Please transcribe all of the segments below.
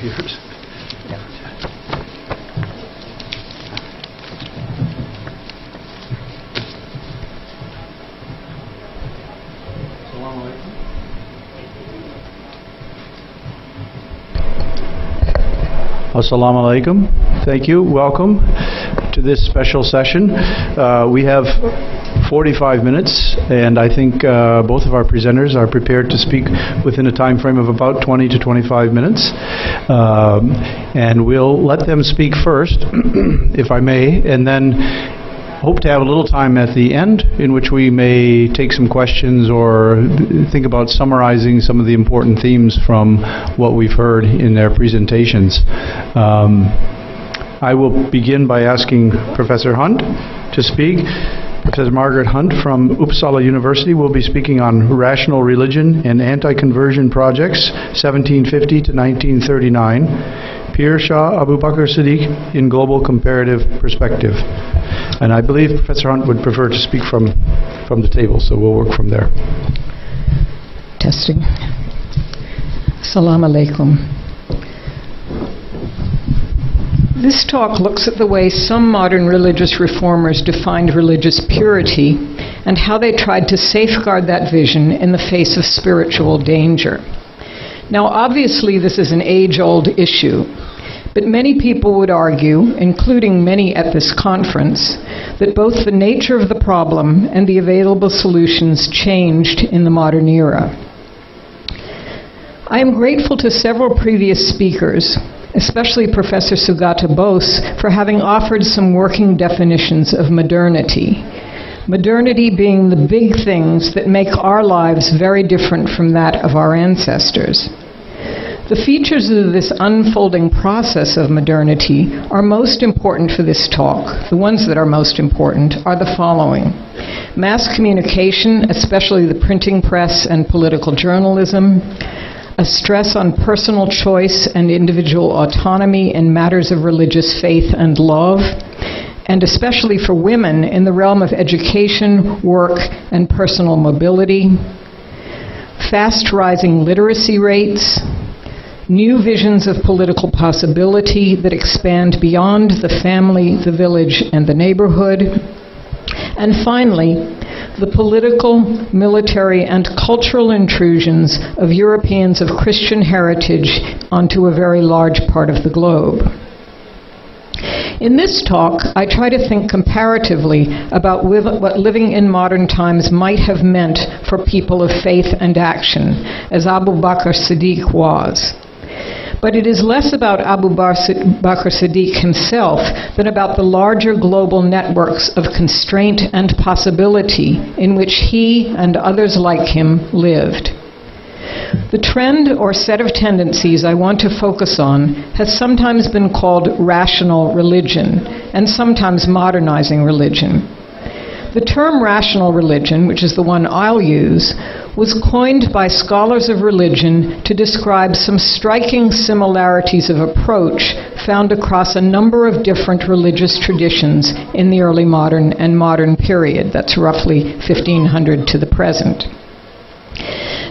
yours. Assalamu alaikum. Thank you. Welcome to this special session. We have 45 minutes, and I think both of our presenters are prepared to speak within a time frame of about 20 to 25 minutes. And we'll let them speak first, if I may, and then hope to have a little time at the end in which we may take some questions or think about summarizing some of the important themes from what we've heard in their presentations. I will begin by asking Professor Hunt to speak. Professor Margaret Hunt from UPPsala University will be speaking on rational religion and anti-conversion projects, 1750 to 1939. Pir Shah Abu Bakr SIddique in global comparative perspective. And I believe Professor Hunt would prefer to speak from the table, so we'll work from there. Testing. Assalamu alaikum. This talk looks at the way some modern religious reformers defined religious purity and how they tried to safeguard that vision in the face of spiritual danger. Now, obviously, this is an age-old issue, but many people would argue, including many at this conference, that both the nature of the problem and the available solutions changed in the modern era. I am grateful to several previous speakers, especially Professor Sugata Bose, for having offered some working definitions of modernity. Modernity being the big things that make our lives very different from that of our ancestors. The features of this unfolding process of modernity are most important for this talk. The ones that are most important are the following: mass communication, especially the printing press and political journalism, a stress on personal choice and individual autonomy in matters of religious faith and love, and especially for women in the realm of education, work, and personal mobility, fast rising literacy rates, new visions of political possibility that expand beyond the family, the village, and the neighborhood, and finally, the political, military, and cultural intrusions of Europeans of Christian heritage onto a very large part of the globe. In this talk, I try to think comparatively about what living in modern times might have meant for people of faith and action, as Abu Bakr SIddique was. But it is less about Abu Bakr SIddique himself than about the larger global networks of constraint and possibility in which he and others like him lived. The trend or set of tendencies I want to focus on has sometimes been called rational religion and sometimes modernizing religion. The term rational religion, which is the one I'll use, was coined by scholars of religion to describe some striking similarities of approach found across a number of different religious traditions in the early modern and modern period. That's roughly 1500 to the present.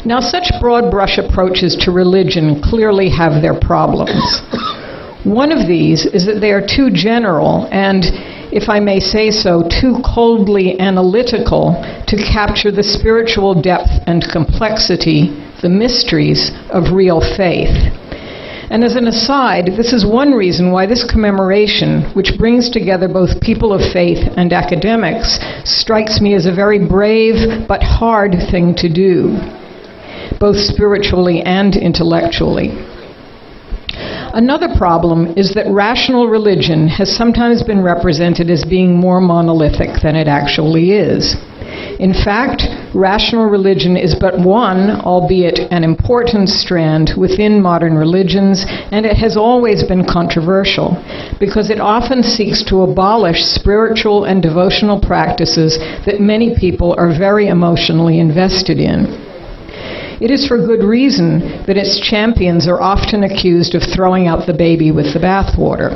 Now, such broad brush approaches to religion clearly have their problems. One of these is that they are too general and, if I may say so, too coldly analytical to capture the spiritual depth and complexity, the mysteries of real faith. And as an aside, this is one reason why this commemoration, which brings together both people of faith and academics, strikes me as a very brave but hard thing to do, both spiritually and intellectually. Another problem is that rational religion has sometimes been represented as being more monolithic than it actually is. In fact, rational religion is but one, albeit an important strand within modern religions, and it has always been controversial because it often seeks to abolish spiritual and devotional practices that many people are very emotionally invested in. It is for good reason that its champions are often accused of throwing out the baby with the bathwater.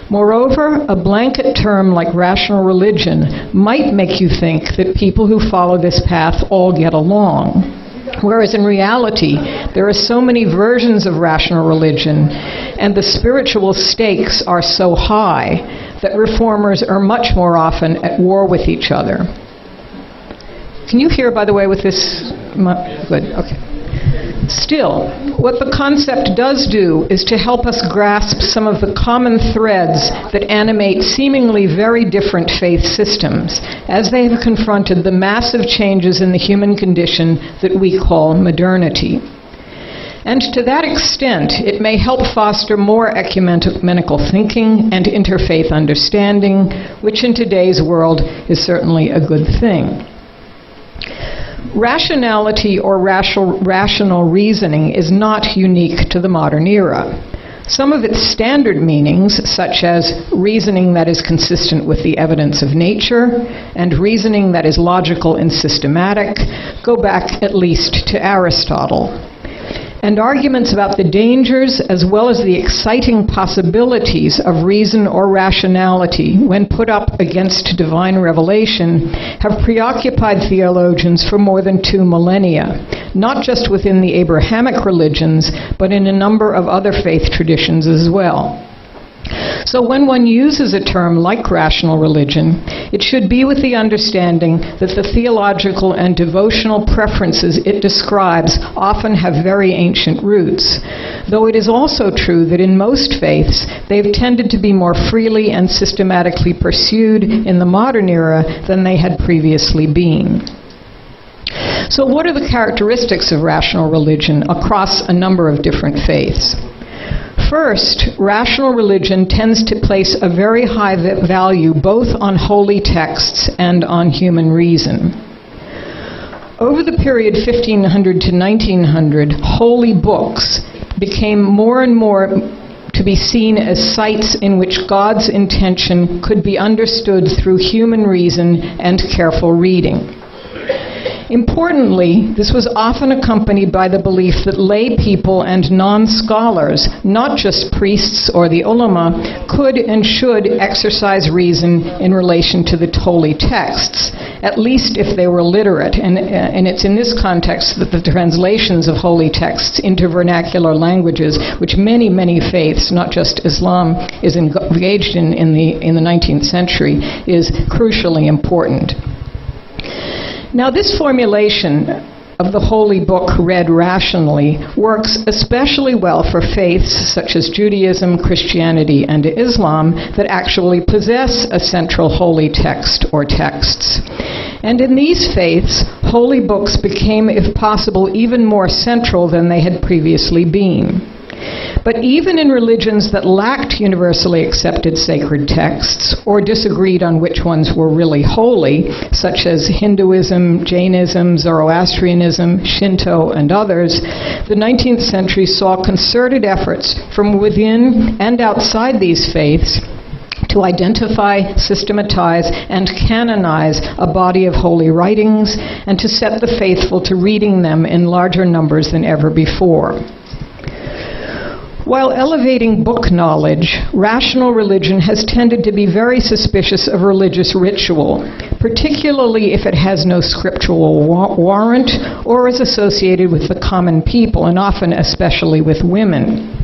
Moreover, a blanket term like rational religion might make you think that people who follow this path all get along. Whereas in reality, there are so many versions of rational religion, and the spiritual stakes are so high that reformers are much more often at war with each other. Can you hear, by the way, with this? Good, okay. Still, what the concept does do is to help us grasp some of the common threads that animate seemingly very different faith systems as they have confronted the massive changes in the human condition that we call modernity. And to that extent, it may help foster more ecumenical thinking and interfaith understanding, which in today's world is certainly a good thing. Rationality or rational reasoning is not unique to the modern era. Some of its standard meanings, such as reasoning that is consistent with the evidence of nature and reasoning that is logical and systematic, go back at least to Aristotle. And arguments about the dangers as well as the exciting possibilities of reason or rationality when put up against divine revelation have preoccupied theologians for more than 2 millennia, not just within the Abrahamic religions, but in a number of other faith traditions as well. So when one uses a term like rational religion, it should be with the understanding that the theological and devotional preferences it describes often have very ancient roots, though it is also true that in most faiths they've tended to be more freely and systematically pursued in the modern era than they had previously been. So what are the characteristics of rational religion across a number of different faiths? First, rational religion tends to place a very high value both on holy texts and on human reason. Over the period 1500 to 1900, holy books became more and more to be seen as sites in which God's intention could be understood through human reason and careful reading. Importantly, this was often accompanied by the belief that lay people and non-scholars, not just priests or the ulama, could and should exercise reason in relation to the holy texts, at least if they were literate. And it's in this context that the translations of holy texts into vernacular languages, which many, many faiths, not just Islam, is engaged in the 19th century, is crucially important. Now, this formulation of the holy book read rationally works especially well for faiths such as Judaism, Christianity, and Islam that actually possess a central holy text or texts. And in these faiths, holy books became, if possible, even more central than they had previously been. But even in religions that lacked universally accepted sacred texts or disagreed on which ones were really holy, such as Hinduism, Jainism, Zoroastrianism, Shinto, and others, the 19th century saw concerted efforts from within and outside these faiths to identify, systematize, and canonize a body of holy writings and to set the faithful to reading them in larger numbers than ever before. While elevating book knowledge, rational religion has tended to be very suspicious of religious ritual, particularly if it has no scriptural warrant or is associated with the common people, and often especially with women.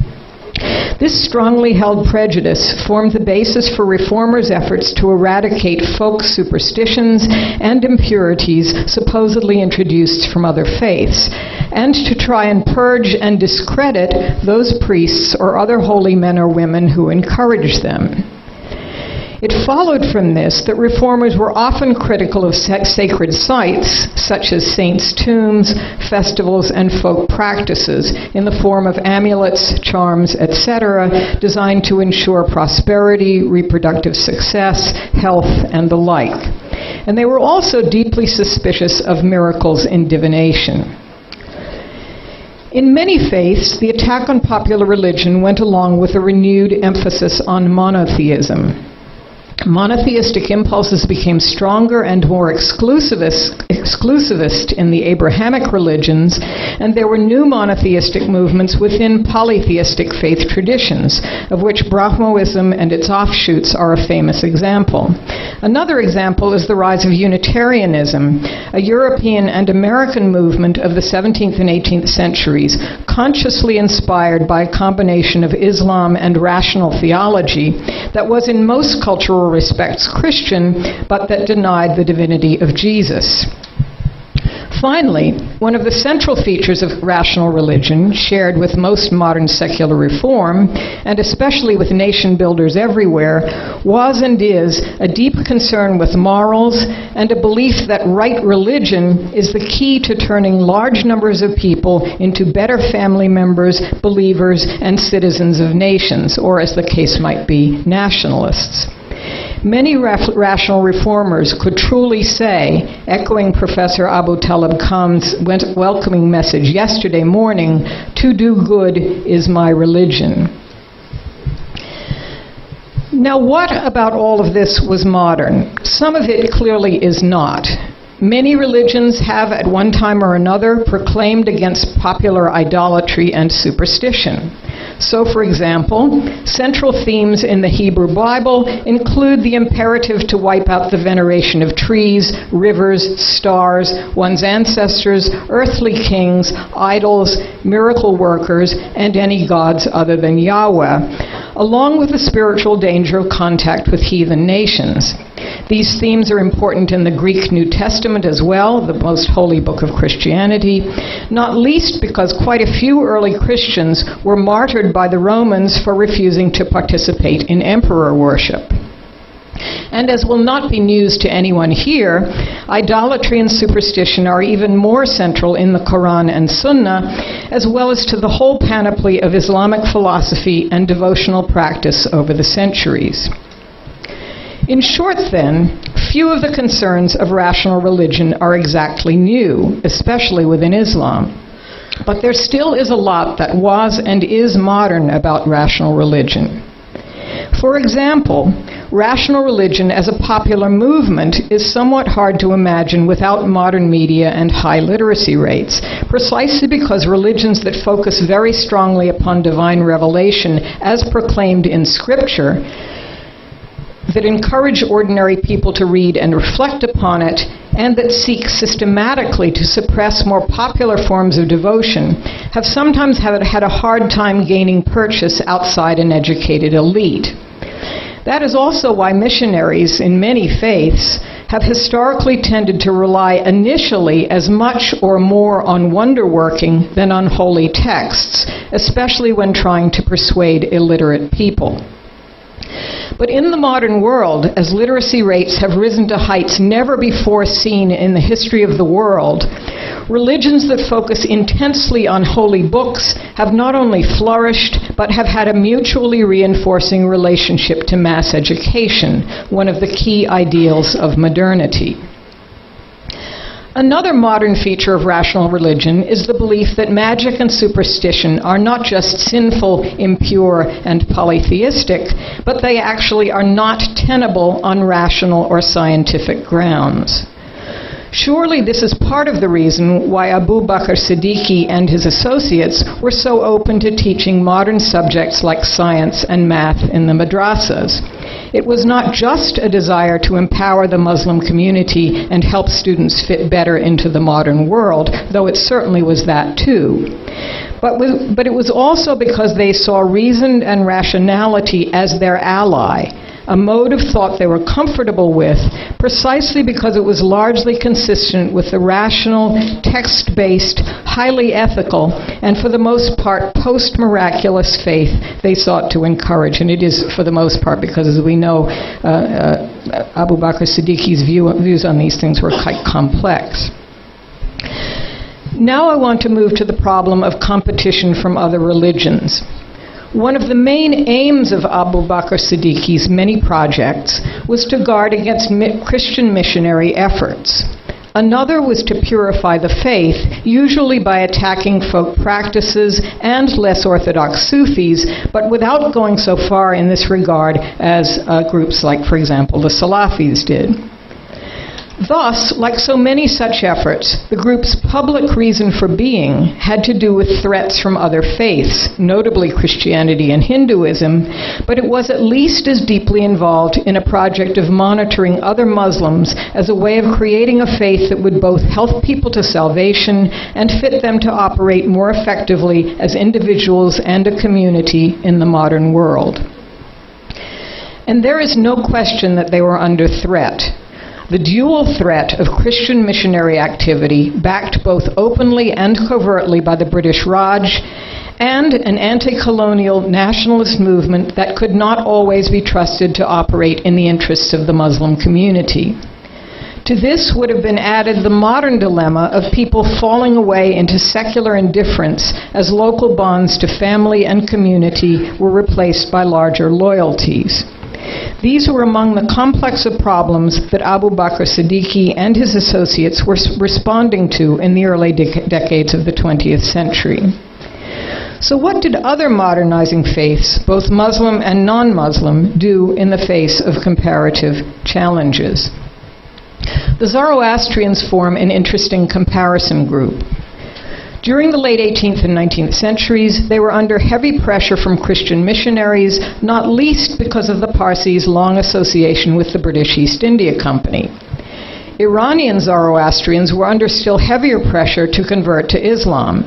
This strongly held prejudice formed the basis for reformers' efforts to eradicate folk superstitions and impurities supposedly introduced from other faiths, and to try and purge and discredit those priests or other holy men or women who encouraged them. It followed from this that reformers were often critical of sacred sites, such as saints' tombs, festivals, and folk practices, in the form of amulets, charms, etc., designed to ensure prosperity, reproductive success, health, and the like. And they were also deeply suspicious of miracles in divination. In many faiths, the attack on popular religion went along with a renewed emphasis on monotheism. Monotheistic impulses became stronger and more exclusivist in the Abrahamic religions, and there were new monotheistic movements within polytheistic faith traditions, of which Brahmoism and its offshoots are a famous example. Another example is the rise of Unitarianism, a European and American movement of the 17th and 18th centuries, consciously inspired by a combination of Islam and rational theology that was in most cultural respects Christian, but that denied the divinity of Jesus. Finally, one of the central features of rational religion, shared with most modern secular reform, and especially with nation builders everywhere, was and is a deep concern with morals and a belief that right religion is the key to turning large numbers of people into better family members, believers, and citizens of nations, or as the case might be, nationalists. Many rational reformers could truly say, echoing Professor Abu Talib Khan's welcoming message yesterday morning, "To do good is my religion." Now, what about all of this was modern? Some of it clearly is not. Many religions have, at one time or another, proclaimed against popular idolatry and superstition. So, for example, central themes in the Hebrew Bible include the imperative to wipe out the veneration of trees, rivers, stars, one's ancestors, earthly kings, idols, miracle workers, and any gods other than Yahweh, along with the spiritual danger of contact with heathen nations. These themes are important in the Greek New Testament as well, the most holy book of Christianity, not least because quite a few early Christians were martyred by the Romans for refusing to participate in emperor worship. And as will not be news to anyone here, idolatry and superstition are even more central in the Quran and Sunnah, as well as to the whole panoply of Islamic philosophy and devotional practice over the centuries. In short, then, few of the concerns of rational religion are exactly new, especially within Islam. But there still is a lot that was and is modern about rational religion. For example, rational religion as a popular movement is somewhat hard to imagine without modern media and high literacy rates, precisely because religions that focus very strongly upon divine revelation as proclaimed in Scripture, that encourage ordinary people to read and reflect upon it, and that seek systematically to suppress more popular forms of devotion, have sometimes had a hard time gaining purchase outside an educated elite. That is also why missionaries in many faiths have historically tended to rely initially as much or more on wonder-working than on holy texts, especially when trying to persuade illiterate people. But in the modern world, as literacy rates have risen to heights never before seen in the history of the world, religions that focus intensely on holy books have not only flourished, but have had a mutually reinforcing relationship to mass education, one of the key ideals of modernity. Another modern feature of rational religion is the belief that magic and superstition are not just sinful, impure, and polytheistic, but they actually are not tenable on rational or scientific grounds. Surely this is part of the reason why Abu Bakr SIddique and his associates were so open to teaching modern subjects like science and math in the madrasas. It was not just a desire to empower the Muslim community and help students fit better into the modern world, though it certainly was that too. But it was also because they saw reason and rationality as their ally, a mode of thought they were comfortable with, precisely because it was largely consistent with the rational, text-based, highly ethical, and for the most part post-miraculous faith they sought to encourage. And it is for the most part because, as we know, Abu Bakr SIddique's views on these things were quite complex. Now I want to move to the problem of competition from other religions. One of the main aims of Abu Bakr SIddique's many projects was to guard against Christian missionary efforts. Another was to purify the faith, usually by attacking folk practices and less orthodox Sufis, but without going so far in this regard as groups like, for example, the Salafis did. Thus, like so many such efforts, the group's public reason for being had to do with threats from other faiths, notably Christianity and Hinduism, but it was at least as deeply involved in a project of monitoring other Muslims as a way of creating a faith that would both help people to salvation and fit them to operate more effectively as individuals and a community in the modern world. And there is no question that they were under threat. The dual threat of Christian missionary activity, backed both openly and covertly by the British Raj, and an anti-colonial nationalist movement that could not always be trusted to operate in the interests of the Muslim community. To this would have been added the modern dilemma of people falling away into secular indifference as local bonds to family and community were replaced by larger loyalties. These were among the complex of problems that Abu Bakr SIddique and his associates were responding to in the early decades of the 20th century. So what did other modernizing faiths, both Muslim and non-Muslim, do in the face of comparative challenges? The Zoroastrians form an interesting comparison group. During the late 18th and 19th centuries, they were under heavy pressure from Christian missionaries, not least because of the Parsis' long association with the British East India Company. Iranian Zoroastrians were under still heavier pressure to convert to Islam,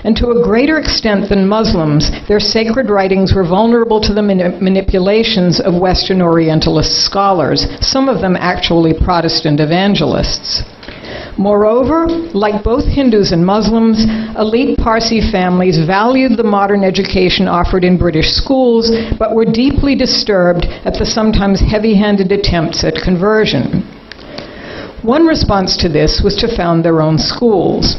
and to a greater extent than Muslims, their sacred writings were vulnerable to the manipulations of Western Orientalist scholars, some of them actually Protestant evangelists. Moreover, like both Hindus and Muslims, elite Parsi families valued the modern education offered in British schools, but were deeply disturbed at the sometimes heavy-handed attempts at conversion. One response to this was to found their own schools.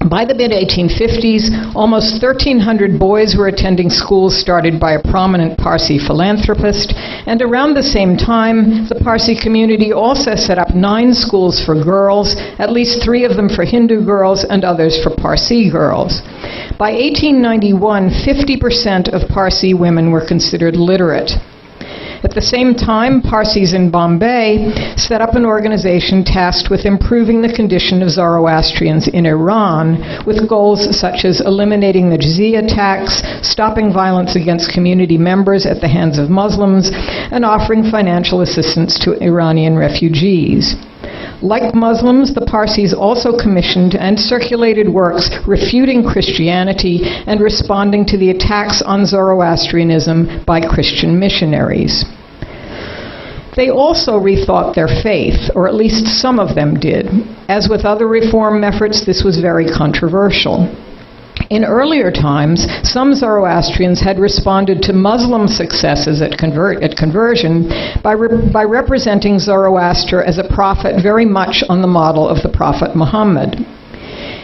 By the mid-1850s, almost 1,300 boys were attending schools started by a prominent Parsi philanthropist, and around the same time, the Parsi community also set up 9 schools for girls, at least 3 of them for Hindu girls and others for Parsi girls. By 1891, 50% of Parsi women were considered literate. At the same time, Parsis in Bombay set up an organization tasked with improving the condition of Zoroastrians in Iran, with goals such as eliminating the jizya tax, stopping violence against community members at the hands of Muslims, and offering financial assistance to Iranian refugees. Like Muslims, the Parsis also commissioned and circulated works refuting Christianity and responding to the attacks on Zoroastrianism by Christian missionaries. They also rethought their faith, or at least some of them did. As with other reform efforts, this was very controversial. In earlier times, some Zoroastrians had responded to Muslim successes at conversion by representing Zoroaster as a prophet very much on the model of the Prophet Muhammad.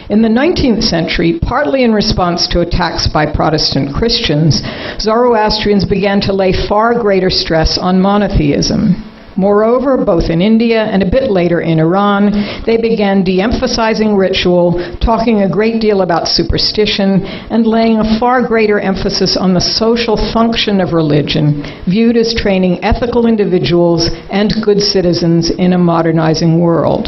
In the 19th century, partly in response to attacks by Protestant Christians, Zoroastrians began to lay far greater stress on monotheism. Moreover, both in India and a bit later in Iran, they began de-emphasizing ritual, talking a great deal about superstition, and laying a far greater emphasis on the social function of religion, viewed as training ethical individuals and good citizens in a modernizing world.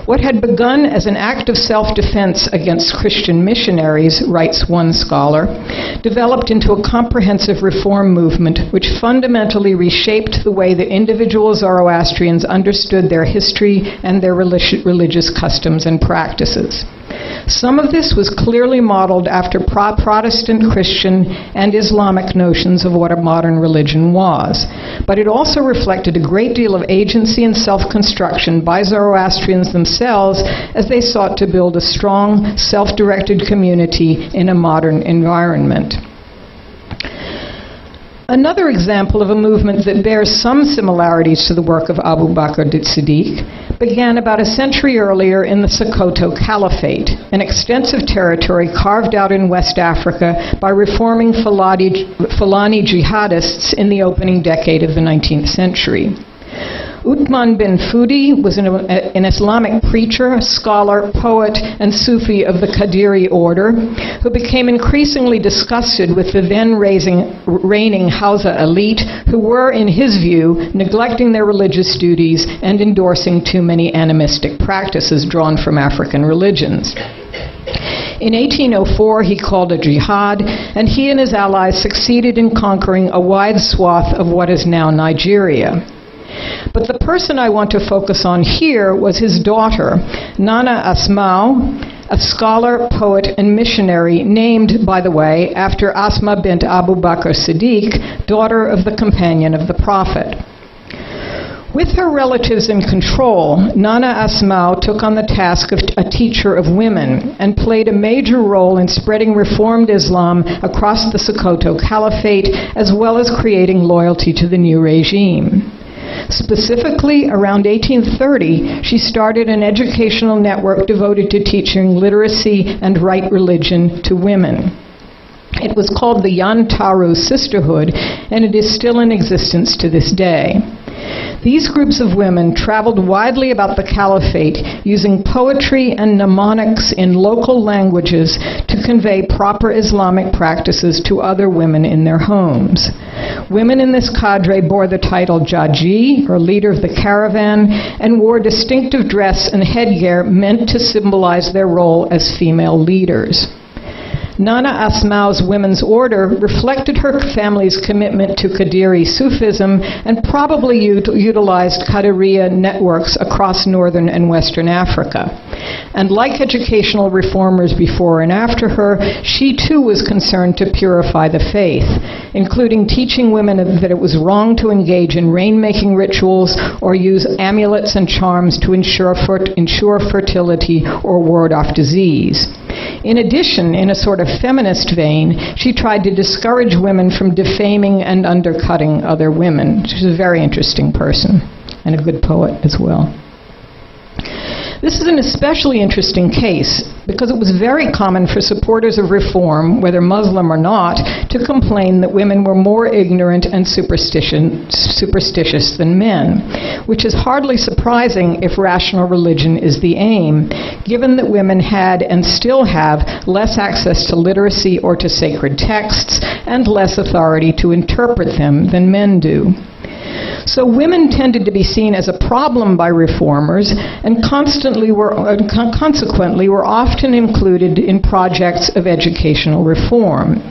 What had begun as an act of self-defense against Christian missionaries, writes one scholar, developed into a comprehensive reform movement which fundamentally reshaped the way that individual Zoroastrians understood their history and their religious customs and practices. Some of this was clearly modeled after Protestant, Christian, and Islamic notions of what a modern religion was, but it also reflected a great deal of agency and self-construction by Zoroastrians themselves as they sought to build a strong, self-directed community in a modern environment. Another example of a movement that bears some similarities to the work of Abu Bakr SIddique began about a century earlier in the Sokoto Caliphate, an extensive territory carved out in West Africa by reforming Fulani jihadists in the opening decade of the 19th century. Uthman bin Fudi was an Islamic preacher, scholar, poet, and Sufi of the Qadiri order, who became increasingly disgusted with the then reigning Hausa elite, who were, in his view, neglecting their religious duties and endorsing too many animistic practices drawn from African religions. In 1804, he called a jihad, and he and his allies succeeded in conquering a wide swath of what is now Nigeria. But the person I want to focus on here was his daughter, Nana Asma'u, a scholar, poet, and missionary named, by the way, after Asma bint Abu Bakr SIddique, daughter of the companion of the Prophet. With her relatives in control, Nana Asma'u took on the task of a teacher of women and played a major role in spreading Reformed Islam across the Sokoto Caliphate, as well as creating loyalty to the new regime. Specifically, around 1830, she started an educational network devoted to teaching literacy and right religion to women. It was called the Yantaru Sisterhood, and it is still in existence to this day. These groups of women traveled widely about the caliphate using poetry and mnemonics in local languages to convey proper Islamic practices to other women in their homes. Women in this cadre bore the title Jaji, or leader of the caravan, and wore distinctive dress and headgear meant to symbolize their role as female leaders. Nana Asma'u's women's order reflected her family's commitment to Qadiri Sufism and probably utilized Qadiriya networks across northern and western Africa. And like educational reformers before and after her, she too was concerned to purify the faith, including teaching women that it was wrong to engage in rain-making rituals or use amulets and charms to ensure fertility or ward off disease. In addition, in a sort of feminist vein, she tried to discourage women from defaming and undercutting other women. She's a very interesting person and a good poet as well. This is an especially interesting case because it was very common for supporters of reform, whether Muslim or not, to complain that women were more ignorant and superstitious than men, which is hardly surprising if rational religion is the aim, given that women had and still have less access to literacy or to sacred texts and less authority to interpret them than men do. So women tended to be seen as a problem by reformers and consequently were often included in projects of educational reform.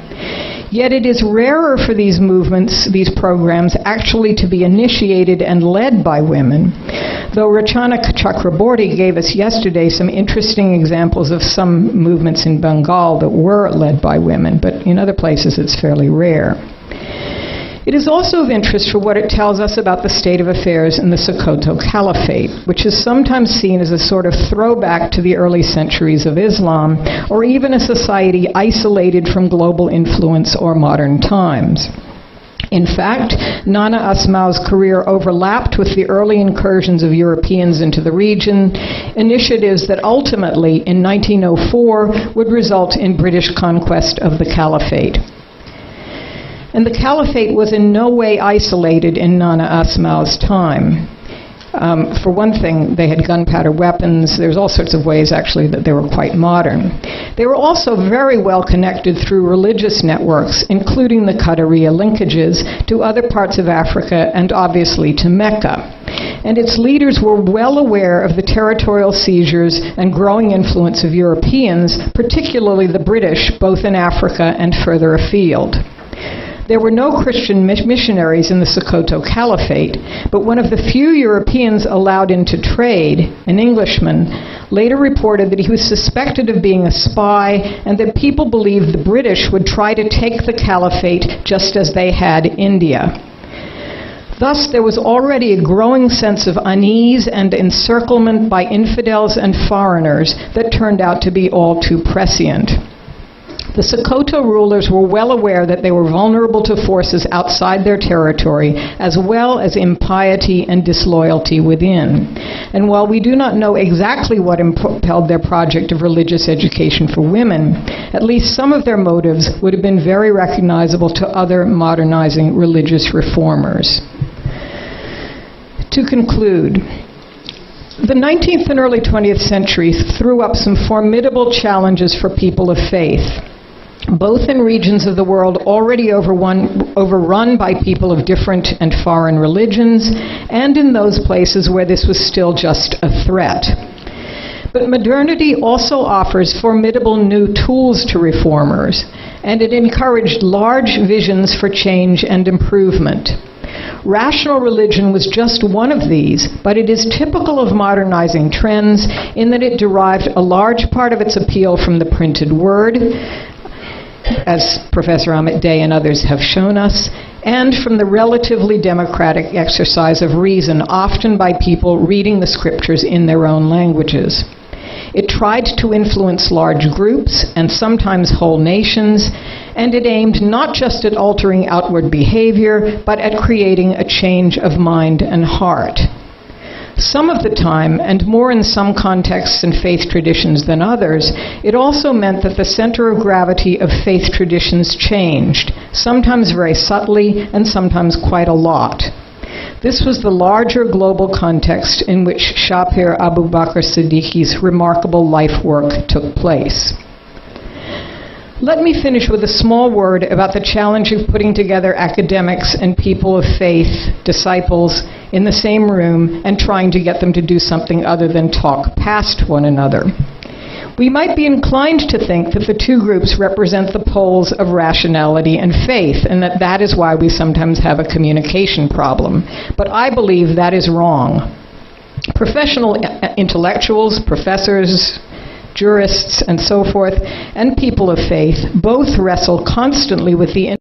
Yet it is rarer for these movements, these programs, actually to be initiated and led by women, though Rachana Chakraborty gave us yesterday some interesting examples of some movements in Bengal that were led by women, but in other places it's fairly rare. It is also of interest for what it tells us about the state of affairs in the Sokoto Caliphate, which is sometimes seen as a sort of throwback to the early centuries of Islam, or even a society isolated from global influence or modern times. In fact, Nana Asma'u's career overlapped with the early incursions of Europeans into the region, initiatives that ultimately, in 1904, would result in British conquest of the Caliphate. And the Caliphate was in no way isolated in Nana Asma'u's time. For one thing, they had gunpowder weapons. There's all sorts of ways, actually, that they were quite modern. They were also very well connected through religious networks, including the Qadiriya linkages to other parts of Africa and obviously to Mecca. And its leaders were well aware of the territorial seizures and growing influence of Europeans, particularly the British, both in Africa and further afield. There were no Christian missionaries in the Sokoto Caliphate, but one of the few Europeans allowed into trade, an Englishman, later reported that he was suspected of being a spy and that people believed the British would try to take the Caliphate just as they had India. Thus, there was already a growing sense of unease and encirclement by infidels and foreigners that turned out to be all too prescient. The Sokoto rulers were well aware that they were vulnerable to forces outside their territory, as well as impiety and disloyalty within. And while we do not know exactly what impelled their project of religious education for women, at least some of their motives would have been very recognizable to other modernizing religious reformers. To conclude, the 19th and early 20th centuries threw up some formidable challenges for people of faith, both in regions of the world already overrun by people of different and foreign religions, and in those places where this was still just a threat. But modernity also offers formidable new tools to reformers, and it encouraged large visions for change and improvement. Rational religion was just one of these, but it is typical of modernizing trends in that it derived a large part of its appeal from the printed word, as Professor Amit Dey and others have shown us, and from the relatively democratic exercise of reason, often by people reading the scriptures in their own languages. It tried to influence large groups and sometimes whole nations, and it aimed not just at altering outward behavior, but at creating a change of mind and heart. Some of the time, and more in some contexts and faith traditions than others, it also meant that the center of gravity of faith traditions changed, sometimes very subtly and sometimes quite a lot. This was the larger global context in which Shapir Abu Bakr SIddique's remarkable life work took place. Let me finish with a small word about the challenge of putting together academics and people of faith, disciples, in the same room and trying to get them to do something other than talk past one another. We might be inclined to think that the two groups represent the poles of rationality and faith, and that is why we sometimes have a communication problem. But I believe that is wrong. Professional intellectuals, professors, jurists, and so forth, and people of faith both wrestle constantly with the